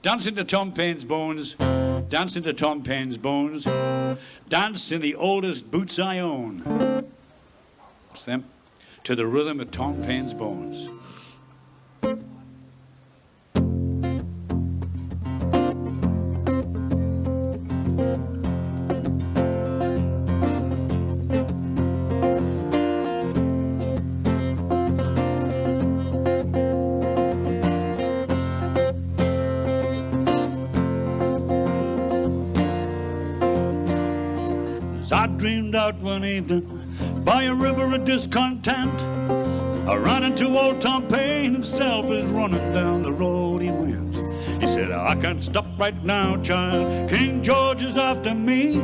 Dancing to Tom Paine's bones, dancing to Tom Paine's bones, dance in the oldest boots I own. It's them. To the rhythm of Tom Paine's bones. I dreamed out one evening by a river of discontent. I ran into old Tom Paine himself as running down the road he went. He said, I can't stop right now, child. King George is after me.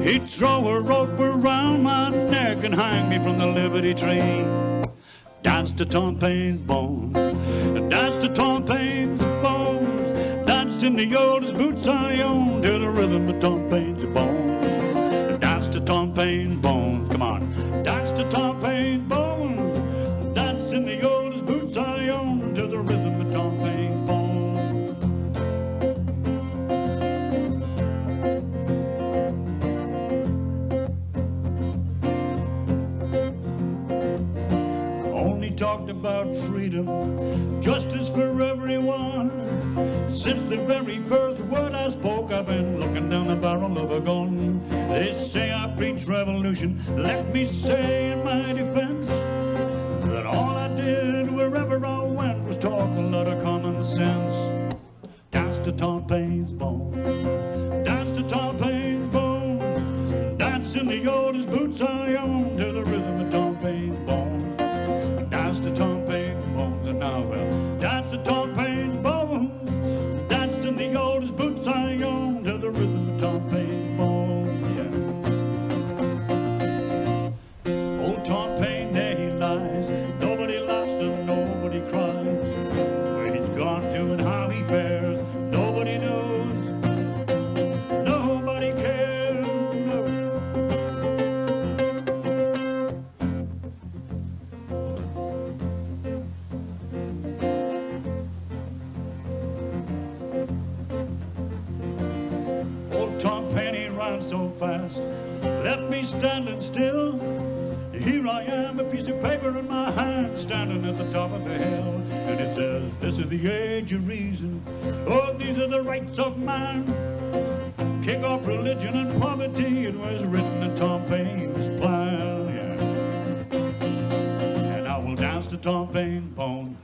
He'd throw a rope around my neck and hang me from the Liberty Tree. Dance to Tom Paine's bones, dance to Tom Paine's bones, dance in the oldest boots I own to the rhythm of Tom Paine's bones. Dance to Tom Paine's bones, come on. Dance to Tom Paine's bones, dance in the oldest boots I own to the rhythm of Tom Paine's bones. Only talked about freedom, justice for everyone. Since the very first word I spoke, I've been looking down the barrel of a gun. They say I preach revolution. Let me say in my defense that all I did wherever I went was talk a lot of common sense. Dance to Tom Paine's bones, dance to Tom Paine's bones, dance in the oldest boots I own to the rhythm of Tom Paine's bones. Dance to Tom Paine's bones, and now well, dance to Tom Paine's bones, dance in the oldest boots I own to the rhythm of Tom Paine's bones. Old Tom Paine, there he lies. Nobody laughs and nobody cries. Where he's gone to and how he fares, nobody knows. Nobody cares. No. Old Tom Paine, he ran so fast, left me standing still. Here I am, a piece of paper in my hand, standing at the top of the hill. And it says, this is the age of reason. Oh, these are the rights of man. Kick off religion and poverty. It was written in Tom Paine's plan. Yeah. And I will dance to Tom Paine's bones.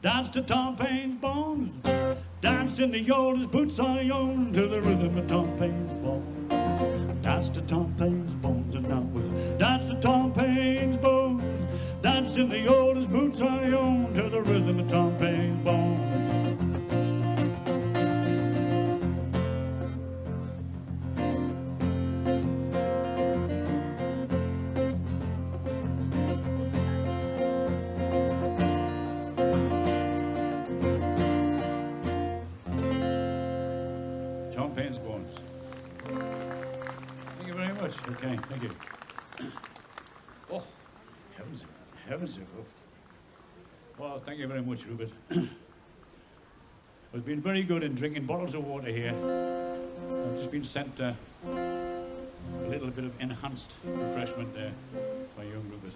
Dance to Tom Paine's bones. Dance in the oldest boots I own to the rhythm of Tom Paine's bones. Dance to Tom Paine's bones, and now we'll dance to Tom Paine's bones. Dance in the oldest boots I own to the rhythm of Tom Paine's bones. Tom Paine's bones. Thank you very much. Okay, thank you. Oh, heavens above. Well, thank you very much, Rupert. I've been very good in drinking bottles of water here. I've just been sent a little bit of enhanced refreshment there by young Rupert.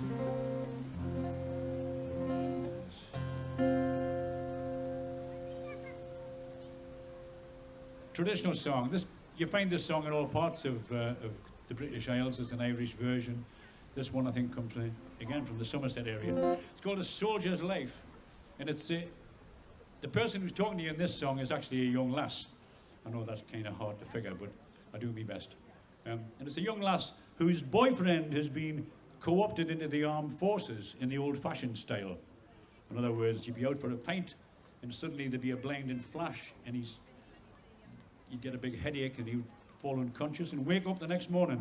Traditional song. You find this song in all parts of the British Isles. There's an Irish version. This one, I think, comes again from the Somerset area. It's called A Soldier's Life. And it's the person who's talking to you in this song is actually a young lass. I know that's kind of hard to figure, but I do my best. And it's a young lass whose boyfriend has been co-opted into the armed forces in the old-fashioned style. In other words, you'd be out for a pint, and suddenly there'd be a blinding flash, and you'd get a big headache, and he'd fall unconscious and wake up the next morning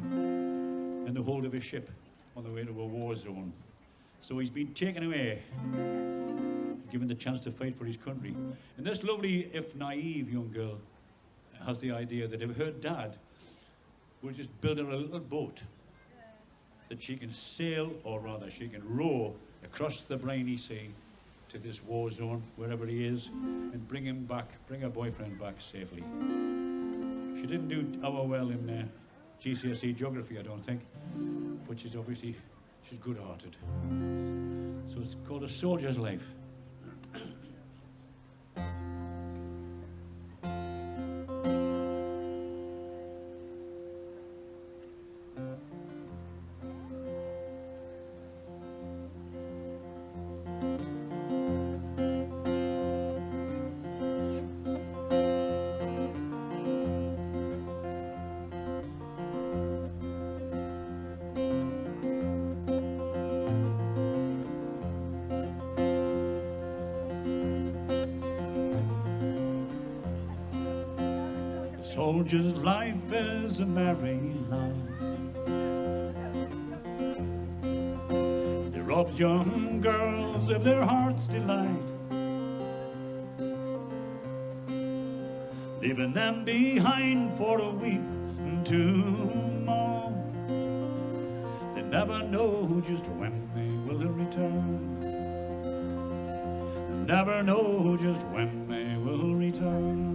in the hold of a ship on the way to a war zone. So he's been taken away, given the chance to fight for his country. And this lovely, if naive, young girl has the idea that if her dad will just build her a little boat, that she can sail, or rather she can row across the briny sea to this war zone, wherever he is, and bring him back, bring her boyfriend back safely. She didn't do our well in GCSE geography, I don't think, but she's good-hearted. So it's called A Soldier's Life. Soldier's life is a merry life. It robs young girls of their heart's delight, leaving them behind for a week and to mourn. They never know just when they will return. They never know just when they will return.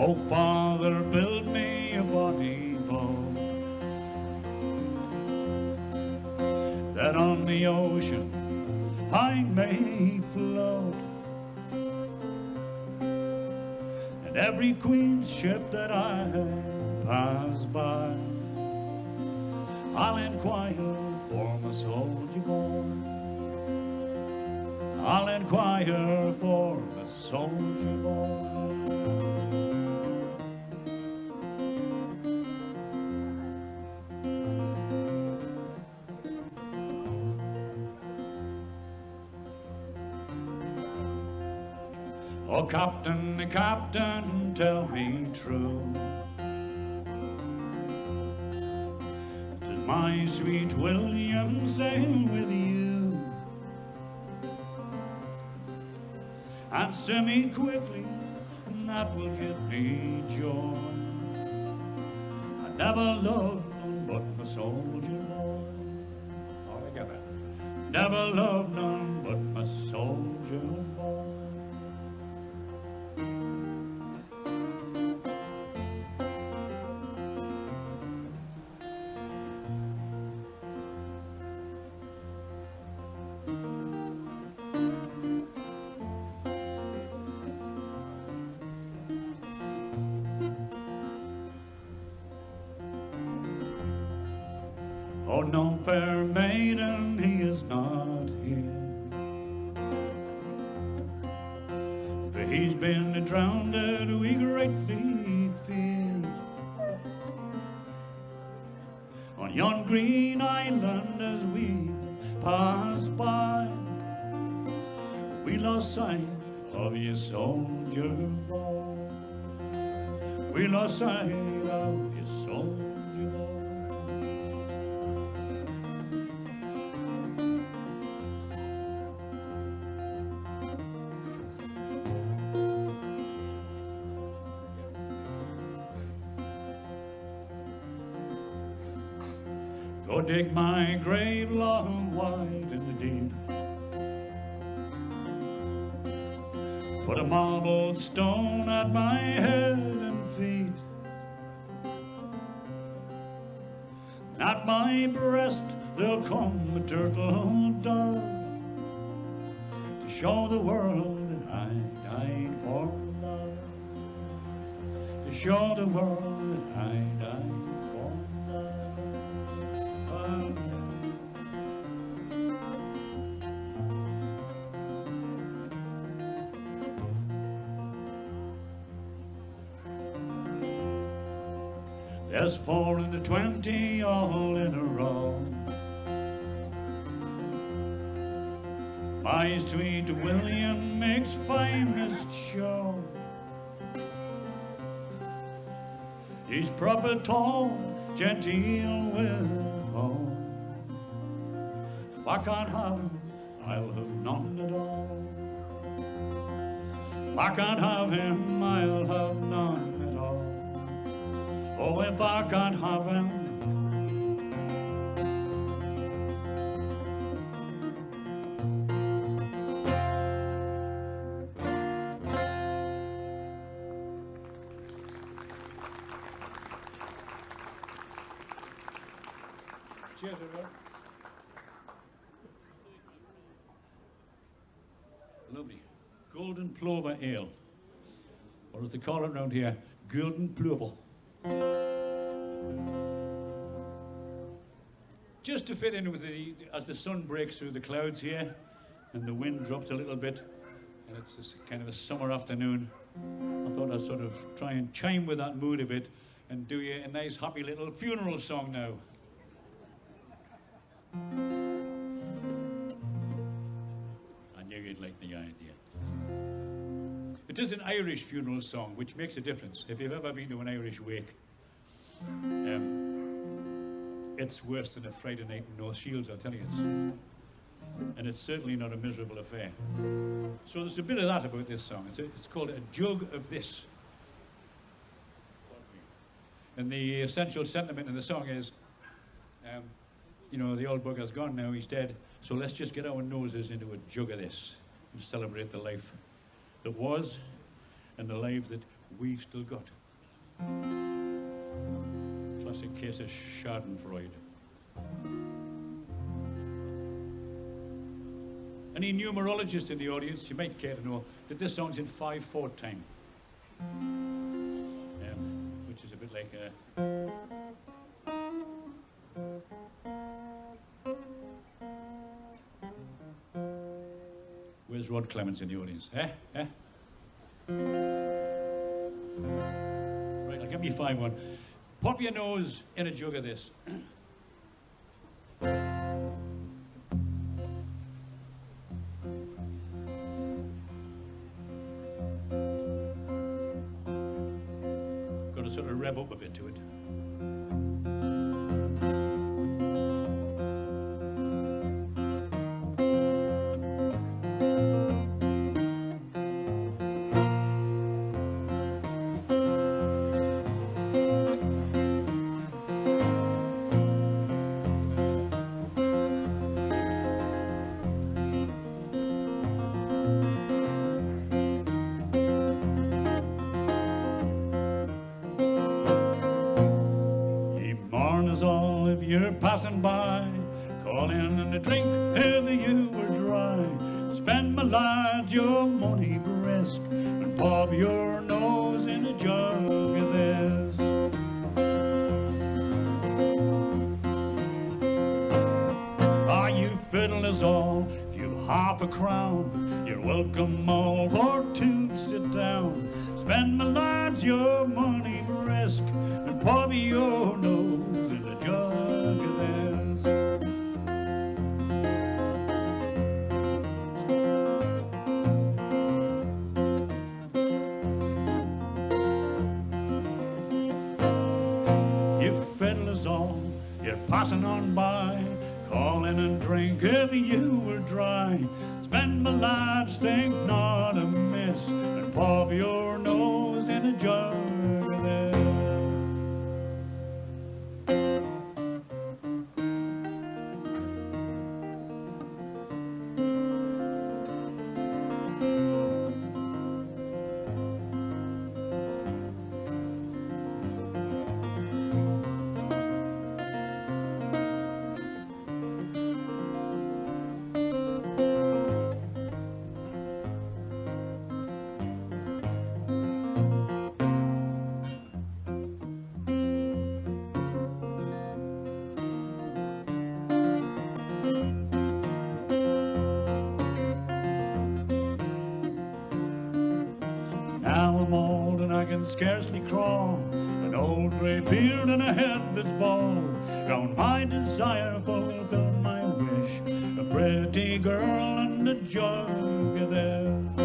Oh, Father, build me a bonny boat, that on the ocean I may float, and every queen's ship that I pass by, I'll inquire for my soldier boy. I'll inquire for my soldier boy. Oh, Captain, Captain, tell me true, does my sweet William sail with you? Answer me quickly, and that will give me joy. I never loved none but my soldier boy. All together. Never loved none but my soldier boy. Oh, no fair maiden, he is not here, for he's been drowned, we greatly fear. On yon green island as we pass by, we lost sight of your soldier boy. We lost sight of your soldier boy. Go dig my grave long, wide and deep. Put a marble stone at my head and feet. At my breast there'll come a turtle dove, to show the world that I died for love. To show the world that I died for love. There's 4 and 20 all in a row. My sweet William makes finest show. He's proper tall, genteel withal. If I can't have him, I'll have none at all. If I can't have him, I'll have none at all. Oh, if I can't have him, Cheers, everyone. Lovely. Golden Plover Ale. Or as they call it around here, Golden Plover. Just to fit in with as the sun breaks through the clouds here and the wind drops a little bit and it's this kind of a summer afternoon, I thought I'd sort of try and chime with that mood a bit and do you a nice happy little funeral song now. I knew you'd like the idea. It is an Irish funeral song, which makes a difference. If you've ever been to an Irish wake, it's worse than a Friday night in North Shields, I'll tell you. And it's certainly not a miserable affair. So there's a bit of that about this song. It's called A Jug of This. And the essential sentiment in the song is, you know, the old bugger's gone now, he's dead, so let's just get our noses into a jug of this and celebrate the life that was and the life that we've still got. Classic case of Schadenfreude. Any numerologists in the audience, you might care to know that this song's in 5/4 time. Which is a bit like Where's Rod Clements in the audience? Eh? Right, I'll give me 5-1. Pop your nose in a jug of this. Got to sort of rev up a bit to it. All if you're passing by, call in and a drink if you were dry. Spend my life, your money brisk, and pop your nose in a jug of this. Ah, you fiddlers all, if you've half a crown, you're welcome all for to sit down. Spend my life, your money brisk, and pop your nose in a jug of this. You fiddlers all, you're passing on by, call in and drink if you were dry. Spend my life's think not amiss, and pop your nose in a jug of this. Now I'm old and I can scarcely crawl, an old grey beard and a head that's bald. Round my desire fulfill my wish, a pretty girl and a jug of this.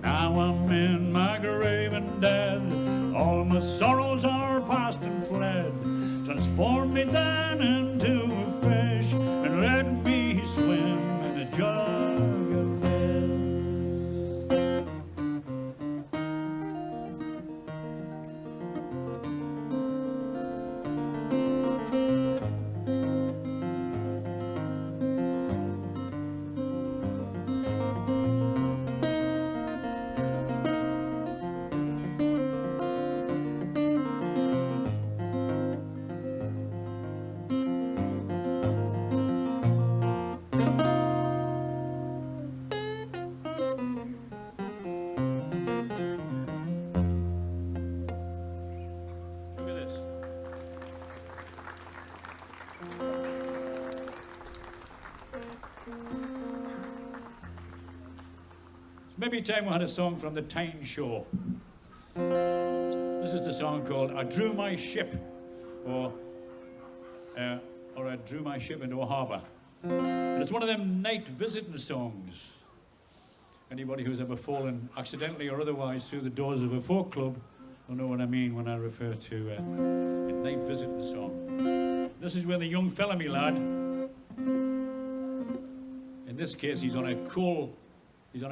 Now I'm in my grave and dead, all my sorrows are past and fled. Transform me then into a fish and let me swim in a jug of this. Maybe time we had a song from the Tyne Show. This is the song called I Drew My Ship, or I Drew My Ship into a Harbour. And it's one of them night visiting songs. Anybody who's ever fallen accidentally or otherwise through the doors of a folk club will know what I mean when I refer to a night visiting song. This is where the young fella, me lad, in this case he's on a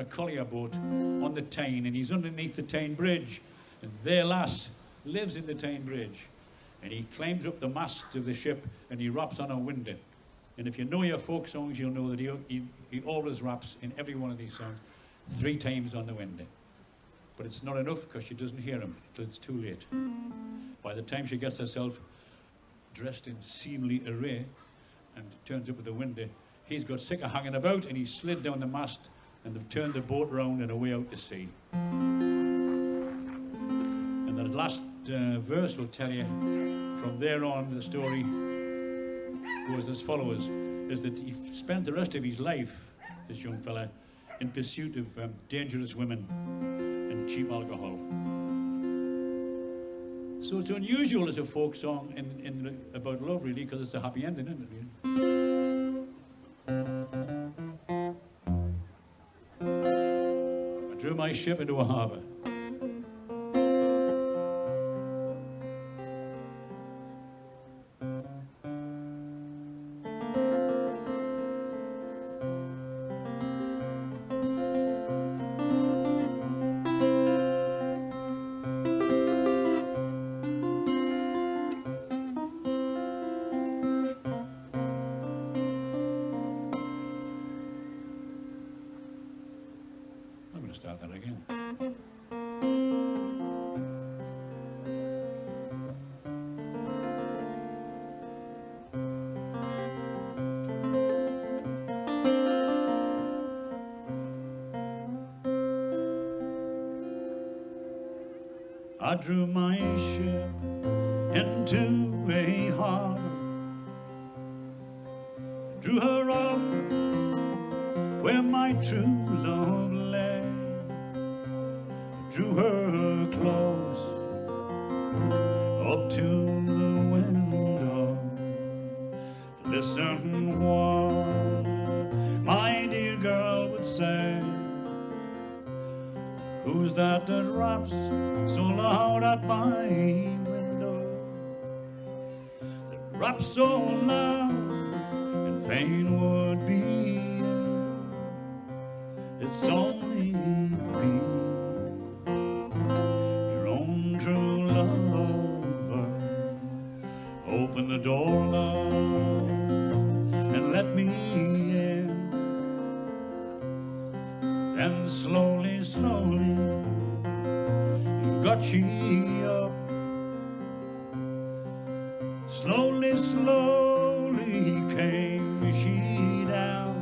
collier boat on the Tyne, and he's underneath the Tyne Bridge, and their lass lives in the Tyne Bridge, and he climbs up the mast of the ship and he raps on a window. And if you know your folk songs, you'll know that he always raps in every one of these songs 3 times on the window. But it's not enough because she doesn't hear him till it's too late. By the time she gets herself dressed in seemly array and turns up at the window, he's got sick of hanging about and he slid down the mast and they've turned the boat round and away out to sea. And the last verse will tell you, from there on the story goes as follows, is that he spent the rest of his life, this young fella, in pursuit of dangerous women and cheap alcohol. So it's unusual as a folk song about love, really, because it's a happy ending, isn't it, really? I drew my ship into a harbour. Start that again. I drew my ship into a harbor, drew her up where my true love lay. Drew her close up to the window. Listen what my dear girl would say. Who's that raps so loud at my window? That raps so loud and fain would be. It's only me, true lover. Open the door, love, and let me in. And slowly, slowly got she up. Slowly, slowly came she down.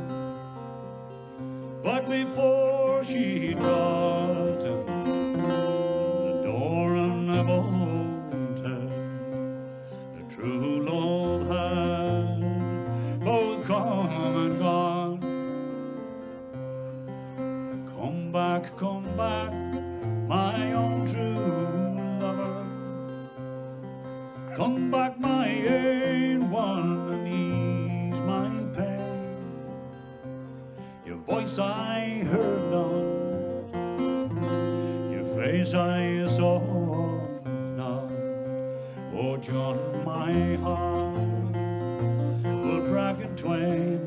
But before she got to the true love had both come and gone. Come back, my own true lover. Come back, my ain one, and ease my pain. Your voice I heard none, your face I saw. Oh, John, my heart will break in twain.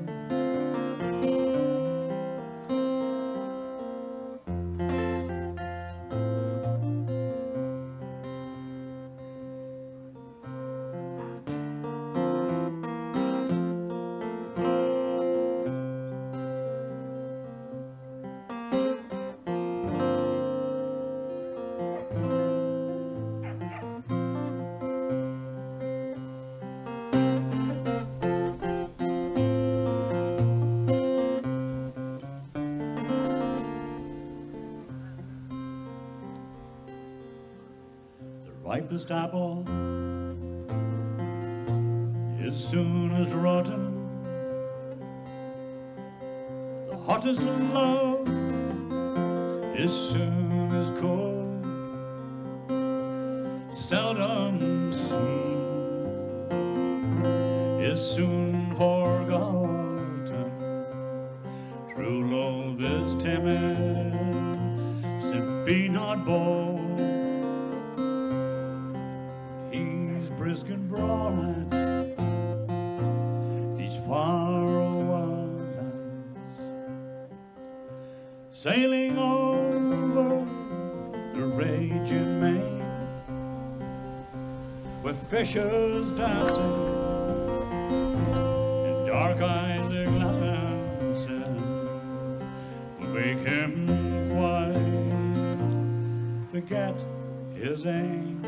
Ripest apple is soon as rotten. The hottest of love is soon as cold, seldom seen, is soon forgotten. True love is timid, so be not bold. He's brisk and broad, he's far over sailing over the raging main, with fishers dancing and dark eyes are glancing, will make him quite forget his aim.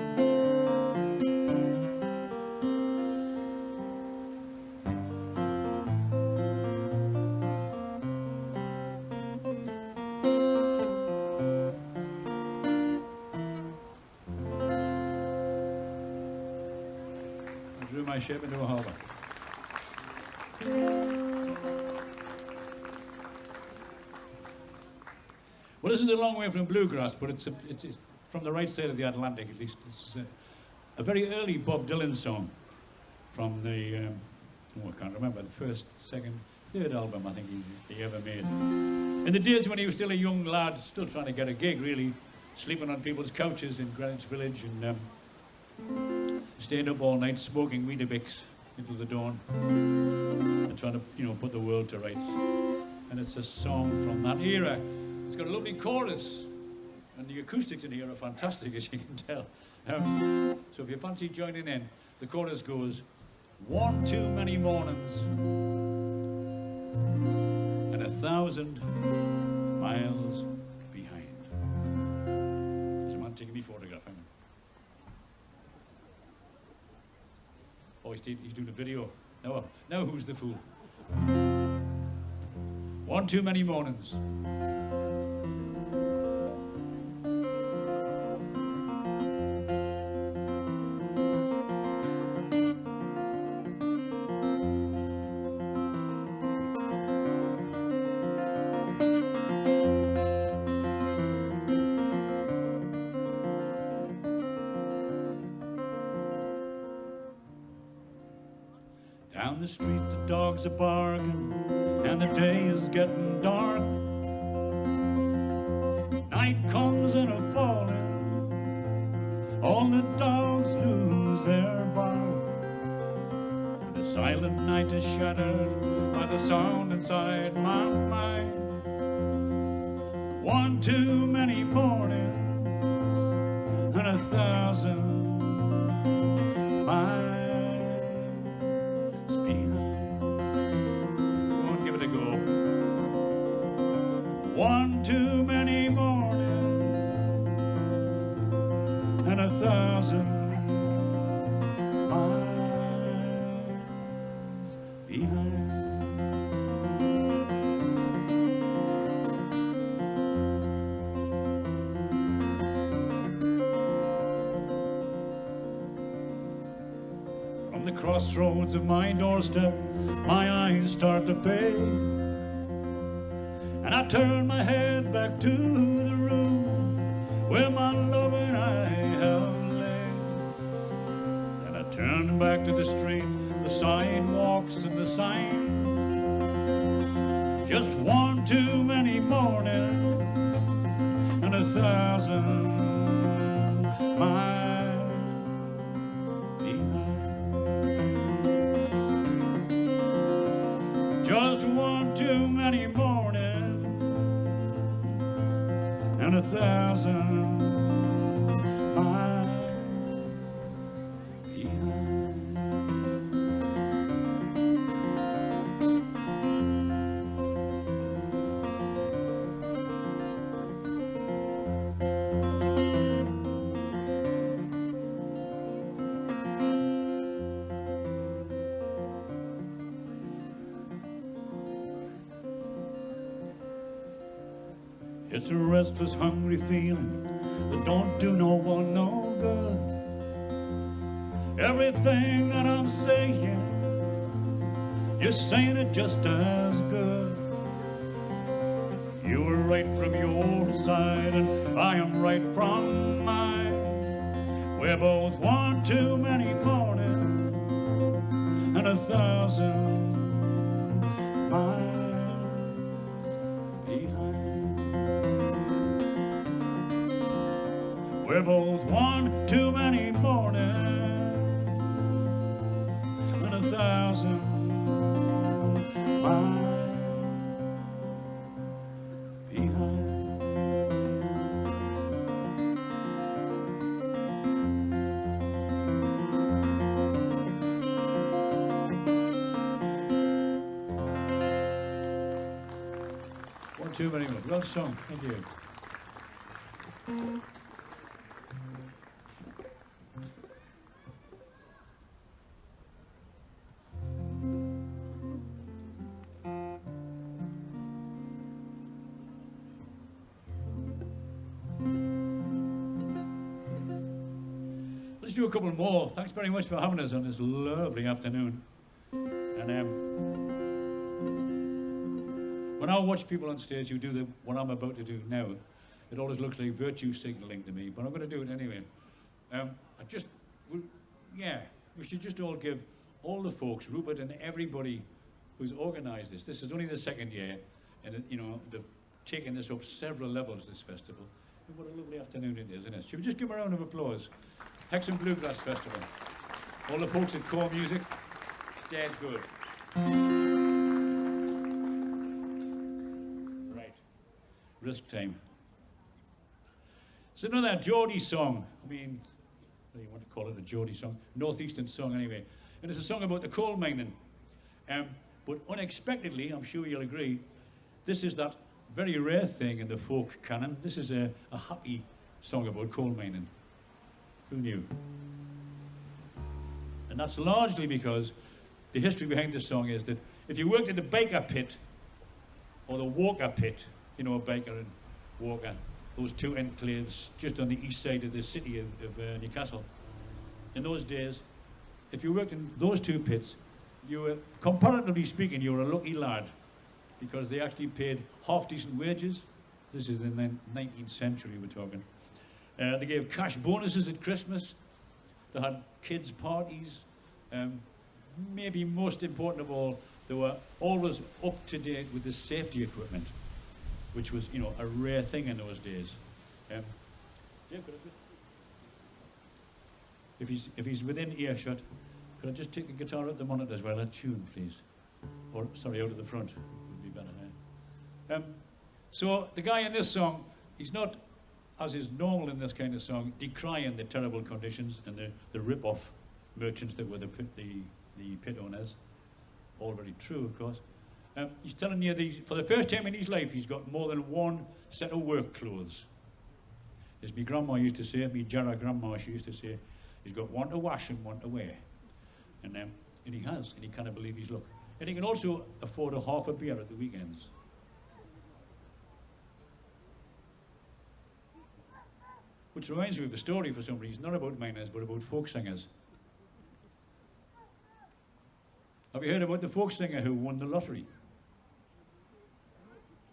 Drew my ship into a harbour. Well, this is a long way from Bluegrass, but it's from the right side of the Atlantic, at least. It's a very early Bob Dylan song from the, I can't remember, the first, second, third album I think he ever made. In the days when he was still a young lad, still trying to get a gig, really, sleeping on people's couches in Greenwich Village and staying up all night smoking Weetabix until the dawn and trying to, put the world to rights. And it's a song from that era. It's got a lovely chorus, and the acoustics in here are fantastic, as you can tell. So if you fancy joining in, the chorus goes, one too many mornings and 1,000 miles behind. There's a man taking me photograph, hang on. Oh, he's doing a video. Now who's the fool? One too many mornings. Down the street the dogs are barking and the day is getting dark. Night comes in a falling, all the dogs lose their bark. The silent night is shattered by the sound inside my mind. One too many mornings and 1,000 miles. One too many mornings and 1,000 miles behind. From the crossroads of my doorstep, my eyes start to fade. And I turn my head back to the room where my love and I have lain. And I turn back to the street, the sidewalks and the signs. Just one too many mornings and 1,000 miles behind. Just one too many mornings and 1,000 miles behind. It's a restless, hungry feeling that don't do no one no good. Everything that I'm saying, you're saying it just as good. You were right from your side and I am right from mine. We're both one too many mornings and 1,000 miles behind. We're both one too many mornings and 1,000 miles behind. One too many more. Well sung. Thank you. Let's do a couple more. Thanks very much for having us on this lovely afternoon. And when I watch people on stage who do what I'm about to do now, it always looks like virtue signaling to me, but I'm going to do it anyway. We should just all give all the folks, Rupert and everybody who's organised this. This is only the second year, and they've taken this up several levels, this festival. And what a lovely afternoon it is, isn't it? Should we just give them a round of applause? Hexham Bluegrass Festival. All the folks at Core Music, dead good. Right, risk time. It's another Geordie song. I mean, what do you want to call it, a Geordie song? Northeastern song anyway. And it's a song about the coal mining. But unexpectedly, I'm sure you'll agree, this is that very rare thing in the folk canon. This is a happy song about coal mining. Who knew? And that's largely because the history behind this song is that if you worked in the Baker pit or the Walker pit, Baker and Walker, those two enclaves just on the east side of the city of Newcastle. In those days, if you worked in those two pits, you were, comparatively speaking, you were a lucky lad because they actually paid half-decent wages. This is in the 19th century we're talking. They gave cash bonuses at Christmas. They had kids' parties. Maybe most important of all, they were always up to date with the safety equipment, which was, a rare thing in those days. If he's within earshot, could I just take the guitar out the monitor as well? A tune, please. Or, sorry, out of the front. Would be better. So the guy in this song, he's not, as is normal in this kind of song, decrying the terrible conditions and the rip-off merchants that were the pit owners. All very true, of course. He's telling you for the first time in his life, he's got more than one set of work clothes. As my grandma used to say, my Jarrah grandma, she used to say, he's got one to wash and one to wear. And he has, and he can't believe his luck. And he can also afford a half a beer at the weekends. Which reminds me of a story for some reason, not about miners, but about folk singers. Have you heard about the folk singer who won the lottery?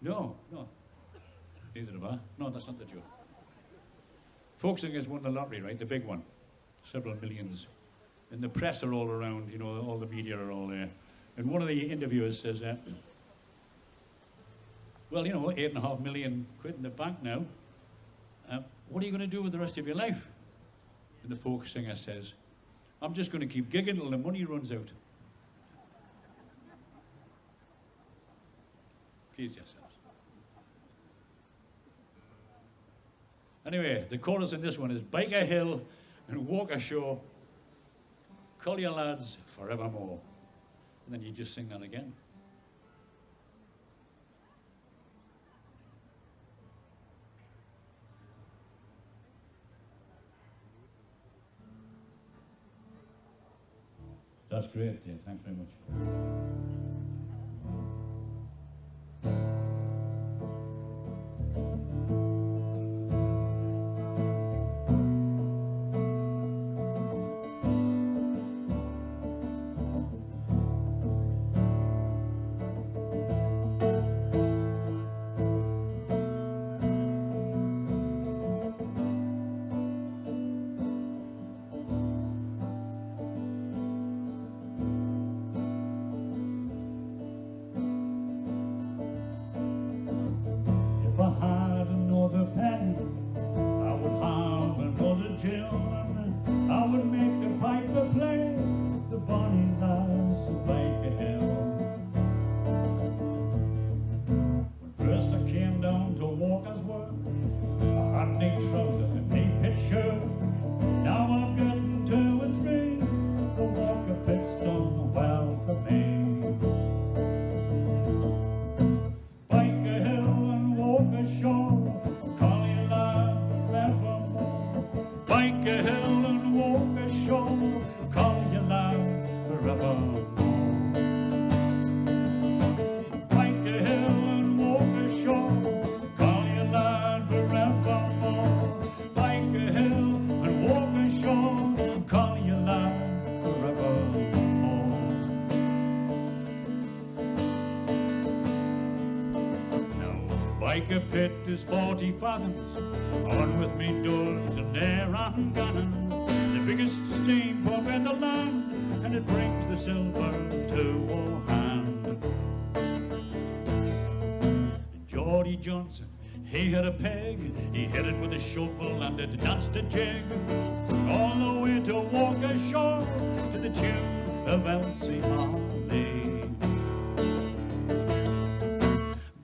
No. Neither have I. No, that's not the joke. Folk singers won the lottery, right? The big one. Several millions. And the press are all around, all the media are all there. And one of the interviewers says, well, 8.5 million quid in the bank now. What are you going to do with the rest of your life? And the folk singer says, I'm just going to keep gigging till the money runs out. Please yourselves. Anyway, the chorus in this one is Baker Hill and Walker Shore, Collier lads forevermore. And then you just sing that again. That's great, Dave. Thanks very much. a pit is 40 fathoms. On with me doors and there I'm gunning. The biggest steam pump in the land, and it brings the silver to our hand. Geordie Johnson, he had a peg, he hit it with a shovel and it danced a jig all the way to Walker Shore to the tune of Elsie Harley.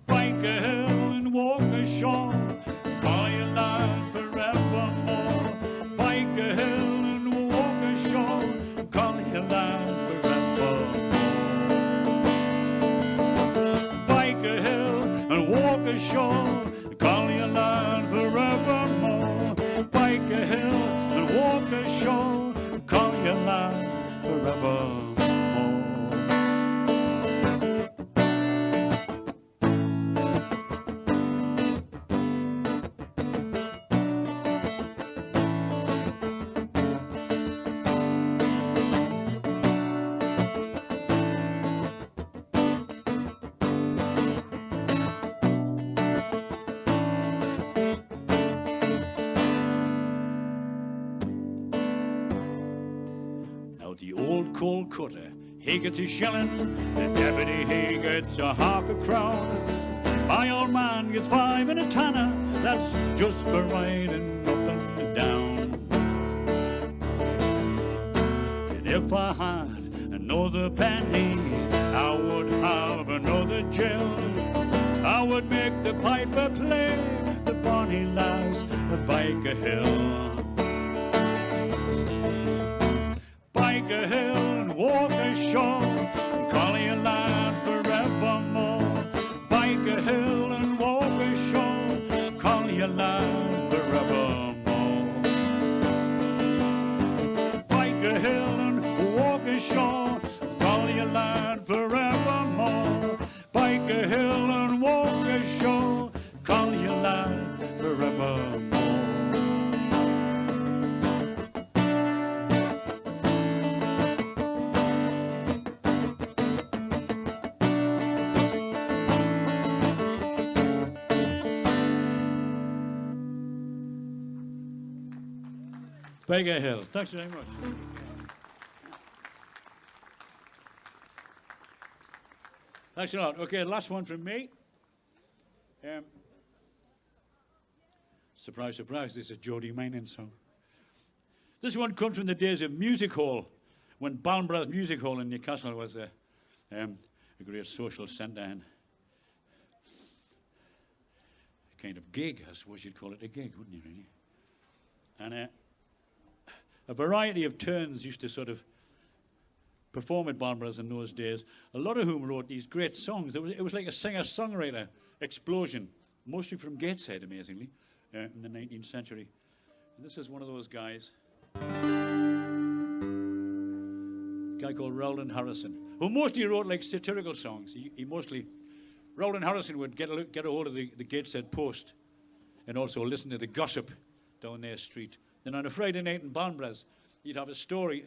Biker Hill and Walker Shore, call your lad forevermore. Biker Hill and Walker Shore, call your lad forevermore. Biker Hill and Walker Shore, call your lad forevermore. Biker Hill and Walker Shore, call your lad forevermore. The old coal cutter, he gets a shilling, the deputy he gets a half a crown. My old man gets 5 and a tanner, that's just for riding up and down. And if I had another penny, I would have another jill. I would make the piper play the bonny lass of Biker Hill. Biker Hill and Walker Shore, call your lad forevermore. Biker Hill and Walker Shore, call your lad forevermore. Biker Hill and Walker Shore, call your lad forevermore. Biker Hill and Walker Shore, call your lad forevermore. Biker Hill. Thanks very much. Thanks a lot. Okay, last one from me. Surprise, surprise, this is a Jody Mining song. This one comes from the days of music hall, when Bluegrass Music Hall in Newcastle was a great social centre and a kind of gig, I suppose you'd call it a gig, wouldn't you, really? And a variety of turns used to sort of perform at Bluegrass in those days, a lot of whom wrote these great songs. It was like a singer-songwriter explosion, mostly from Gateshead, amazingly, in the 19th century. And this is one of those guys, a guy called Rowland Harrison, who mostly wrote like satirical songs. Rowland Harrison would get a hold of the Gateshead Post and also listen to the gossip down their street. Then on a Friday night in Bluegrass, you'd have a story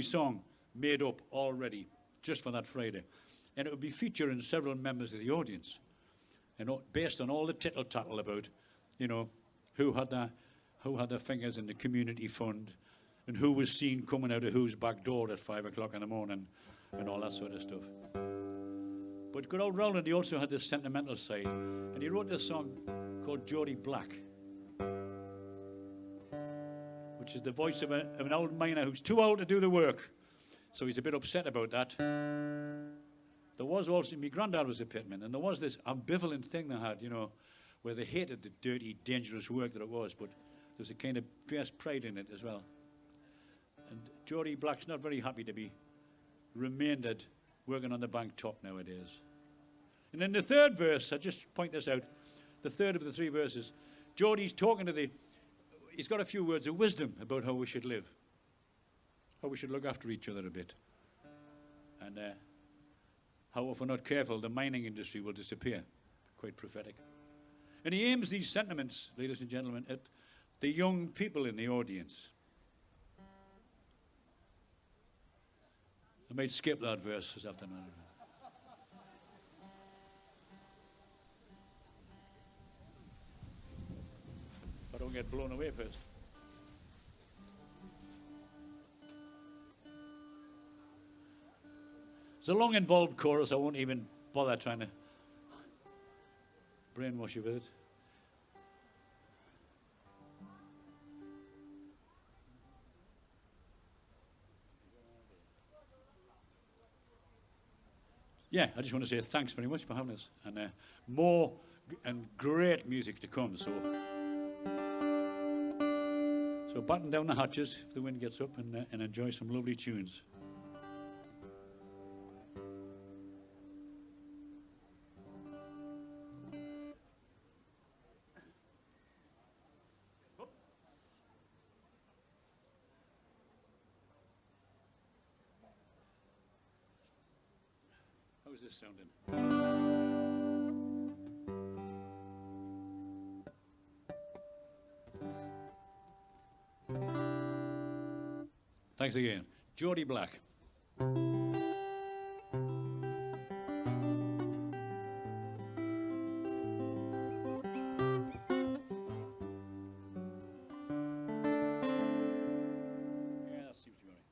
song made up already just for that Friday. And it would be featuring several members of the audience. And based on all the tittle-tattle about, who had their fingers in the community fund and who was seen coming out of whose back door at 5 o'clock in the morning and all that sort of stuff. But good old Rowland, he also had this sentimental side. And he wrote this song called Geordie Black, which is the voice of an old miner who's too old to do the work. So he's a bit upset about that. There was also, my granddad was a pitman, and there was this ambivalent thing they had, where they hated the dirty, dangerous work that it was, but there's a kind of fierce pride in it as well. And Geordie Black's not very happy to be remaindered working on the bank top nowadays. And in the third verse, I just point this out, the third of the 3 verses, Geordie's talking to he's got a few words of wisdom about how we should live, how we should look after each other a bit, and how if we're not careful, the mining industry will disappear. Quite prophetic. And he aims these sentiments, ladies and gentlemen, at the young people in the audience. I might skip that verse this afternoon. I don't get blown away first. It's a long, involved chorus. I won't even bother trying to brainwash you with it. Yeah, I just want to say thanks very much for having us, and more and great music to come. So batten down the hatches if the wind gets up, and enjoy some lovely tunes. How's this sounding? Thanks again. Geordie Black. Yeah, that seems to be right.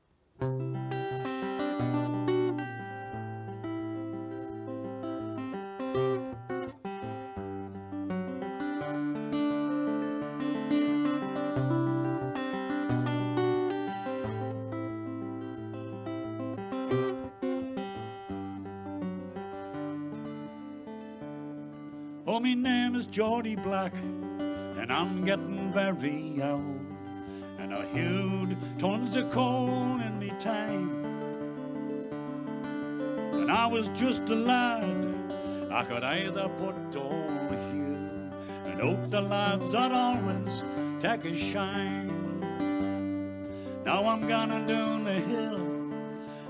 Oh, my name is Geordie Black, and I'm getting very old, and I hewed tons of coal in me time. When I was just a lad, I could either put or hew, and hope the lads I'd always take a shine. Now I'm gone down the hill,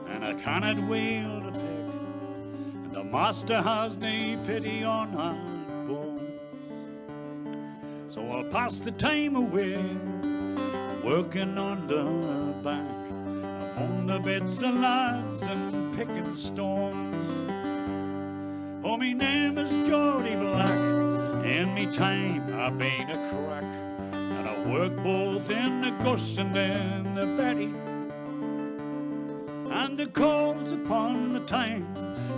and I cannot wield a pick, and the master has no pity on her. So I'll pass the time away, working on the bank, among the bits of lads and picking stones. Oh, my name is Geordie Black, in me time I've been a crack, and I work both in the Gus and in the Betty, and the calls upon the time,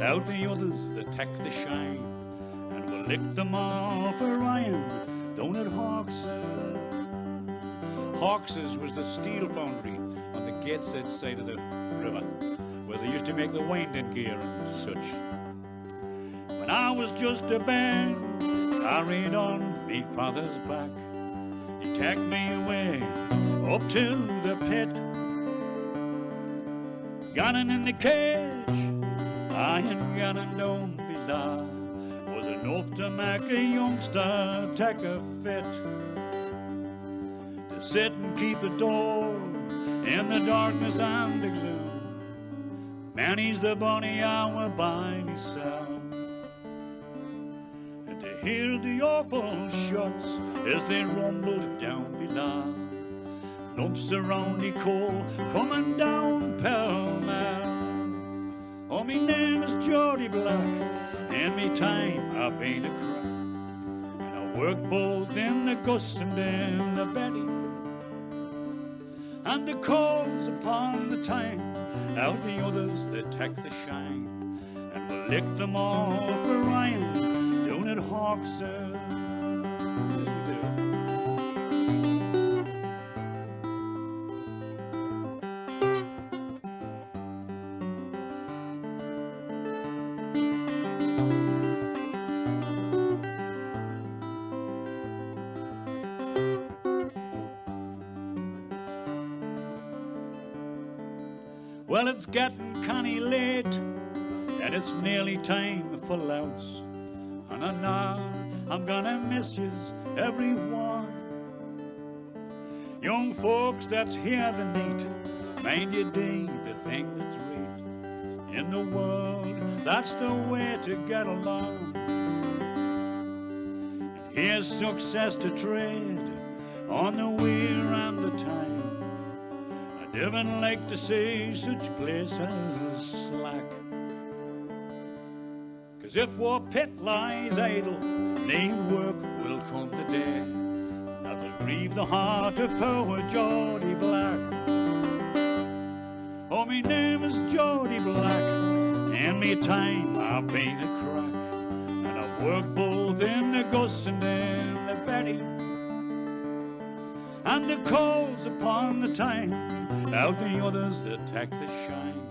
out the others that take the shine, and we'll lick them off for iron down at Hexham. Hexham was the steel foundry on the Gateshead side of the river, where they used to make the winding gear and such. When I was just a bairn, carried on me father's back, he took me away up to the pit. Gannon in the cage, I ain't gannon down below, was enough to make a youngster take a fit. To sit and keep a door in the darkness and the gloom, many's the bonny hour by myself. And to hear the awful shots as they rumbled down below, lumps of roundy coal coming down pell-mell. Oh, me name is Geordie Black, in me time I've been a crack, and I work both in the Gus and in the Betty, and the calls upon the time, out the others that take the shine, and we'll lick them all for Ryan down at Hexham. Yes, we do. Well, it's getting canny late, and it's nearly time for louse, and I know I'm gonna miss yous, everyone. Young folks that's here the neat, mind you do the thing that's right. In the world, that's the way to get along. And here's success to trade on the weir and the time. I'd even like to see such places slack, 'cause if our pit lies idle, nae work will come the day that'll grieve the heart of poor Geordie Black. Oh, me name is Geordie Black, and me time I've been a crack, and I've worked both in the Gus and in the Betty, and the calls upon the time out the others that take the shine.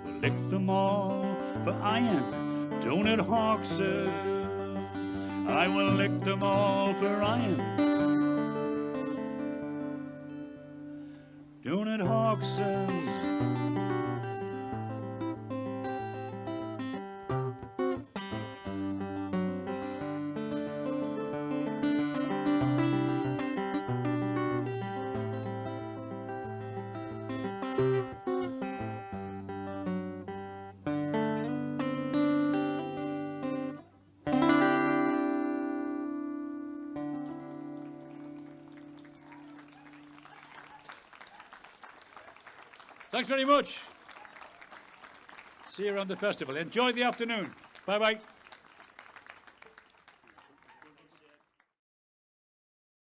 We'll lick them all, for I am down at Hawks's. I will lick them all, for I am down at Hawks's. Thanks very much. See you around the festival. Enjoy the afternoon. Bye-bye.